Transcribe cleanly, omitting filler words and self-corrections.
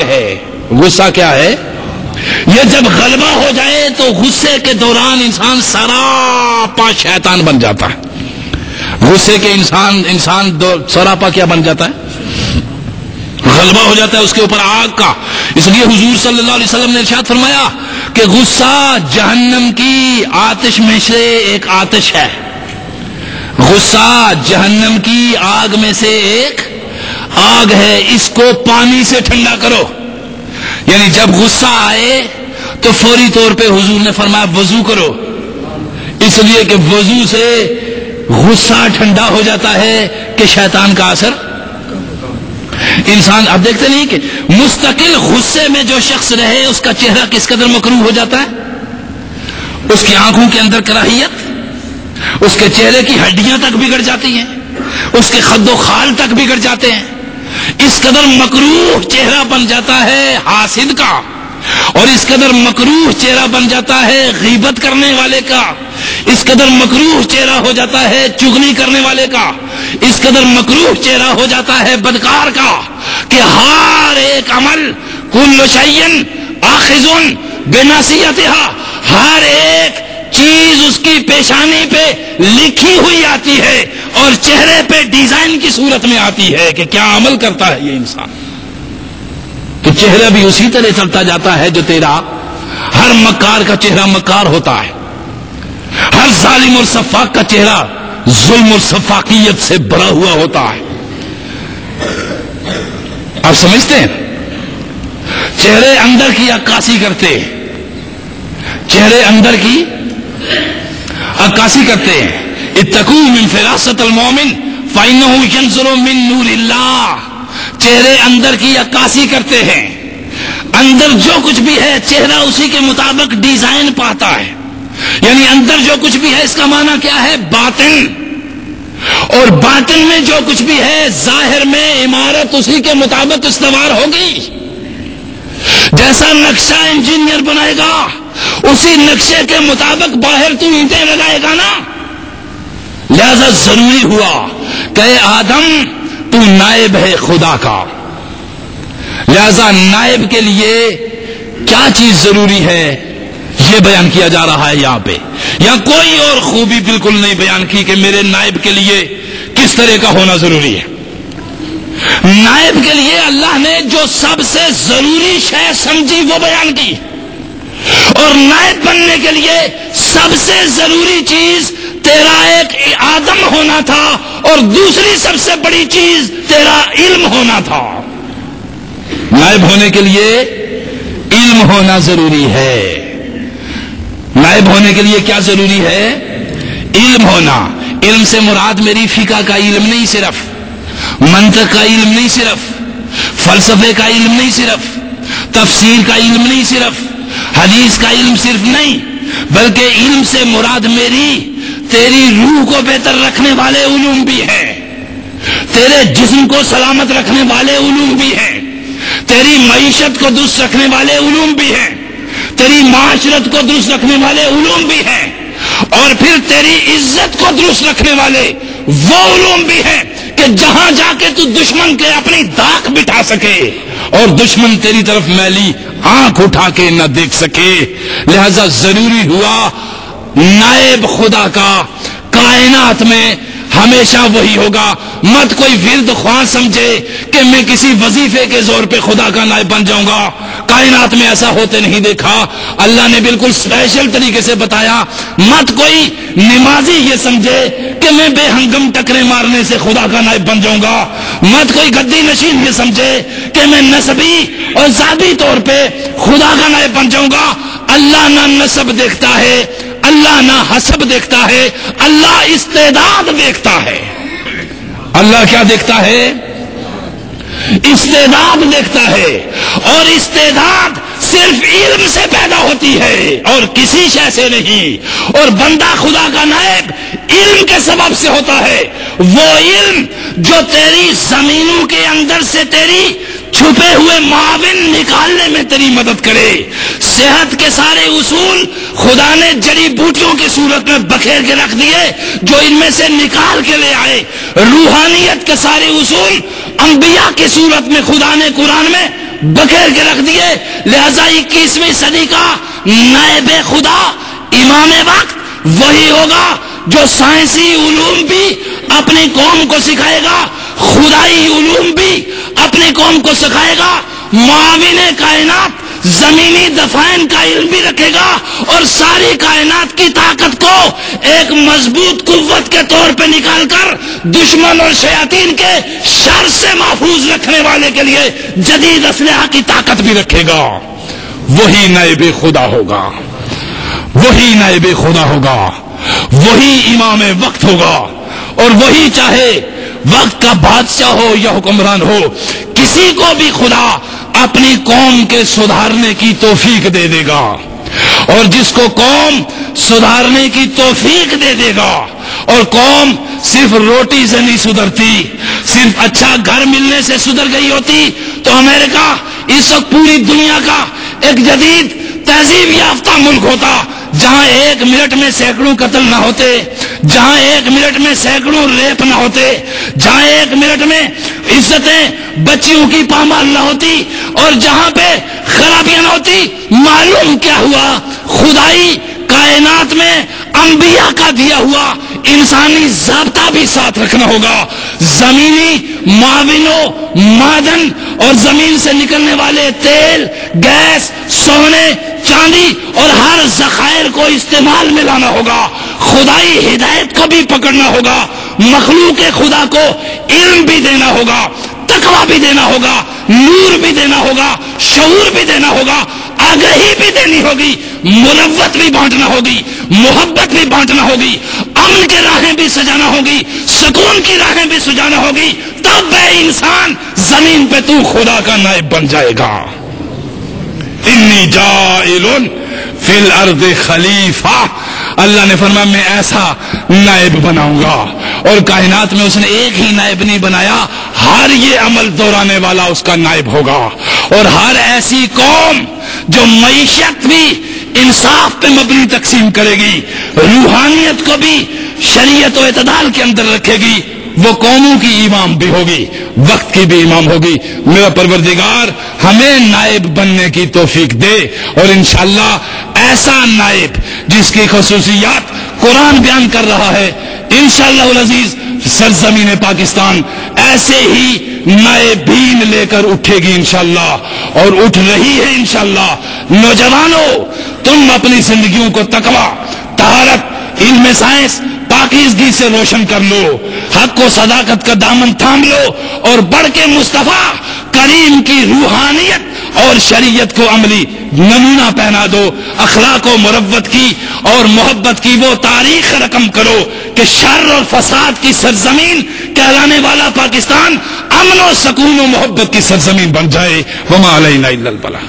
ہے غصہ کیا ہے؟ یہ جب غلبہ ہو جائے تو غصے کے دوران انسان سراپا شیطان بن جاتا ہے۔ غصے کے انسان سراپا کیا بن جاتا ہے؟ غلبہ ہو جاتا ہے اس کے اوپر آگ کا۔ اس لیے حضور صلی اللہ علیہ وسلم نے ارشاد فرمایا کہ غصہ جہنم کی آتش میں سے ایک آتش ہے، غصہ جہنم کی آگ میں سے ایک آگ ہے، اس کو پانی سے ٹھنڈا کرو۔ یعنی جب غصہ آئے تو فوری طور پہ حضور نے فرمایا وضو کرو، اس لیے کہ وضو سے غصہ ٹھنڈا ہو جاتا ہے کہ شیطان کا اثر انسان اب دیکھتے نہیں کہ مستقل غصے میں جو شخص رہے اس کا چہرہ کس قدر مکروہ ہو جاتا ہے، اس کی آنکھوں کے اندر کراہیت، اس کے چہرے کی ہڈیاں تک بگڑ جاتی ہیں، اس کے خد و خال تک بگڑ جاتے ہیں، اس قدر مکروہ چہرہ بن جاتا ہے حاسد کا، اور اس قدر مکروہ چہرہ بن جاتا ہے غیبت کرنے والے کا، اس قدر مکروہ چہرہ ہو جاتا ہے چغلی کرنے والے کا، اس قدر مکروہ چہرہ ہو جاتا ہے بدکار کا، کہ ہر ایک عمل کل شیء آخذ بناصیتها، ہر ایک چیز اس کی پیشانی پہ لکھی ہوئی آتی ہے اور چہرے پہ ڈیزائن کی صورت میں آتی ہے کہ کیا عمل کرتا ہے یہ انسان۔ تو چہرہ بھی اسی طرح چلتا جاتا ہے جو تیرا، ہر مکار کا چہرہ مکار ہوتا ہے، ہر ظالم اور سفاک کا چہرہ ظلم اور سفاکیت سے بھرا ہوا ہوتا ہے۔ آپ سمجھتے ہیں؟ چہرے اندر کی عکاسی کرتے ہیں، چہرے اندر کی عکاسی کرتے ہیں۔ اتقوا من فراست المؤمن فإنه ينظر من نور اللہ، چہرے اندر کی عکاسی کرتے ہیں، اندر جو کچھ بھی ہے چہرہ اسی کے مطابق ڈیزائن پاتا ہے، یعنی اندر جو کچھ بھی ہے اس کا معنی کیا ہے؟ باطن، اور باطن میں جو کچھ بھی ہے ظاہر میں عمارت اسی کے مطابق استوار ہوگی۔ جیسا نقشہ انجینئر بنائے گا اسی نقشے کے مطابق باہر تو اینٹیں لگائے گا نا۔ لہذا ضروری ہوا کہ اے آدم تو نائب ہے خدا کا، لہذا نائب کے لیے کیا چیز ضروری ہے یہ بیان کیا جا رہا ہے یہاں پہ۔ یہاں کوئی اور خوبی بالکل نہیں بیان کی کہ میرے نائب کے لیے کس طرح کا ہونا ضروری ہے۔ نائب کے لیے اللہ نے جو سب سے ضروری شے سمجھی وہ بیان کی، اور نائب بننے کے لیے سب سے ضروری چیز تیرا ایک آدم ہونا تھا، اور دوسری سب سے بڑی چیز تیرا علم ہونا تھا۔ نائب ہونے کے لیے علم ہونا ضروری ہے۔ نائب ہونے کے لیے کیا ضروری ہے؟ علم ہونا۔ علم سے مراد میری فقہ کا علم نہیں صرف، منطق کا علم نہیں صرف، فلسفے کا علم نہیں صرف، تفسیر کا علم نہیں صرف، حدیث کا علم صرف نہیں، بلکہ علم سے مراد میری تیری روح کو بہتر رکھنے والے علوم بھی ہیں، تیرے جسم کو سلامت رکھنے والے علوم بھی ہیں، تیری معیشت کو درست رکھنے والے علوم بھی ہیں، تیری معاشرت کو درست رکھنے والے علوم بھی ہیں، اور پھر تیری عزت کو درست رکھنے والے وہ علوم بھی ہیں کہ جہاں جا کے تو دشمن کے اپنی داغ بٹھا سکے اور دشمن تیری طرف میلی آنکھ اٹھا کے نہ دیکھ سکے۔ لہذا ضروری ہوا نائب خدا کا کائنات میں ہمیشہ وہی ہوگا۔ مت کوئی ورد خواہ سمجھے کہ میں کسی وظیفے کے زور پہ خدا کا نائب بن جاؤں گا، کائنات میں ایسا ہوتے نہیں دیکھا۔ اللہ نے بالکل اسپیشل طریقے سے بتایا۔ مت کوئی نمازی یہ سمجھے کہ میں بے ہنگم ٹکرے مارنے سے خدا کا نائب بن جاؤں گا، مت کوئی گدی نشین یہ سمجھے کہ میں نسبی اور ذاتی طور پہ خدا کا نائب بن جاؤں گا۔ اللہ نہ نسب دیکھتا ہے، اللہ نہ حسب دیکھتا ہے، اللہ استعداد دیکھتا ہے۔ اللہ کیا دیکھتا ہے؟ استعداد دیکھتا ہے، اور استعداد صرف علم سے پیدا ہوتی ہے اور کسی شے سے نہیں۔ اور بندہ خدا کا نائب علم کے سبب سے ہوتا ہے، وہ علم جو تیری زمینوں کے اندر سے تیری چھپے ہوئے معاون نکالنے میں تیری مدد کرے۔ صحت کے سارے اصول خدا نے جڑی بوٹیوں کی صورت میں بکھیر کے رکھ دیے جو ان میں سے نکال کے لے آئے۔ روحانیت کے سارے اصول انبیاء کی صورت میں خدا نے قرآن میں بکھیر کے رکھ دیے. لہذا 21ویں صدی کا نائب خدا امام وقت وہی ہوگا جو سائنسی علوم بھی اپنی قوم کو سکھائے گا, خدائی علوم بھی اپنی قوم کو سکھائے گا, معاون کائنات زمینی دفائن کا علم بھی رکھے گا, اور ساری کائنات کی طاقت کو ایک مضبوط قوت کے طور پہ نکال کر دشمن اور شیاطین کے شر سے محفوظ رکھنے والے کے لیے جدید اسلحہ کی طاقت بھی رکھے گا. وہی نائب خدا ہوگا, وہی نائب خدا ہوگا, وہی امام وقت ہوگا, اور وہی چاہے وقت کا بادشاہ ہو یا حکمران ہو, کسی کو بھی خدا اپنی قوم کے سدھارنے کی توفیق دے دے گا. اور جس کو قوم سدھارنے کی توفیق دے دے گا, اور قوم صرف روٹی سے نہیں سدھرتی, صرف اچھا گھر ملنے سے سدھر گئی ہوتی تو امریکہ اس وقت پوری دنیا کا ایک جدید تہذیب یافتہ ملک ہوتا, جہاں 1 منٹ میں سینکڑوں قتل نہ ہوتے, جہاں 1 منٹ میں سینکڑوں ریپ نہ ہوتے, جہاں 1 منٹ میں عزتیں بچیوں کی پامال نہ ہوتی, اور جہاں پہ خرابیاں نہ ہوتی. معلوم کیا ہوا؟ خدائی کائنات میں انبیاء کا دیا ہوا انسانی ضابطہ بھی ساتھ رکھنا ہوگا. زمینی معاونوں, معدن اور زمین سے نکلنے والے تیل, گیس, سونے, چاندی اور ہر ذخائر کو استعمال میں لانا ہوگا. خدائی ہدایت کو بھی پکڑنا ہوگا, مخلوق خدا کو علم بھی دینا ہوگا, تقویٰ بھی دینا ہوگا, نور بھی دینا ہوگا, شعور بھی دینا ہوگا, آگہی بھی دینی ہوگی, مروت بھی بانٹنا ہوگی, محبت بھی بانٹنا ہوگی, امن کے راہیں بھی سجانا ہوگی, سکون کی راہیں بھی سجانا ہوگی. تب بے انسان زمین پہ تو خدا کا نائب بن جائے گا. انی جاعل فی الارض خلیفہ, اللہ نے فرمایا میں ایسا نائب بناؤں گا, اور کائنات میں اس نے ایک ہی نائب نہیں بنایا, ہر یہ عمل دورانے والا اس کا نائب ہوگا. اور ہر ایسی قوم جو معیشت بھی انصاف پہ مبنی تقسیم کرے گی, روحانیت کو بھی شریعت و اعتدال کے اندر رکھے گی, وہ قوموں کی امام بھی ہوگی, وقت کی بھی امام ہوگی. میرا پروردگار ہمیں نائب بننے کی توفیق دے, اور انشاءاللہ ایسا نائب جس کی خصوصیات قرآن بیان کر رہا ہے, انشاءاللہ العزیز سرزمین پاکستان ایسے ہی نائبین لے کر اٹھے گی انشاءاللہ, اور اٹھ رہی ہے انشاءاللہ. نوجوانوں, تم اپنی زندگیوں کو تقویٰ, طہارت, علم سائنس, پاکیزگی سے روشن کر لو, حق و صداقت کا دامن تھام لو, اور بڑھ کے مصطفیٰ کریم کی روحانیت اور شریعت کو عملی نمونہ پہنا دو. اخلاق و مروت کی اور محبت کی وہ تاریخ رقم کرو کہ شر اور فساد کی سرزمین کہلانے والا پاکستان امن و سکون و محبت کی سرزمین بن جائے. وما علینا الا البلاغ.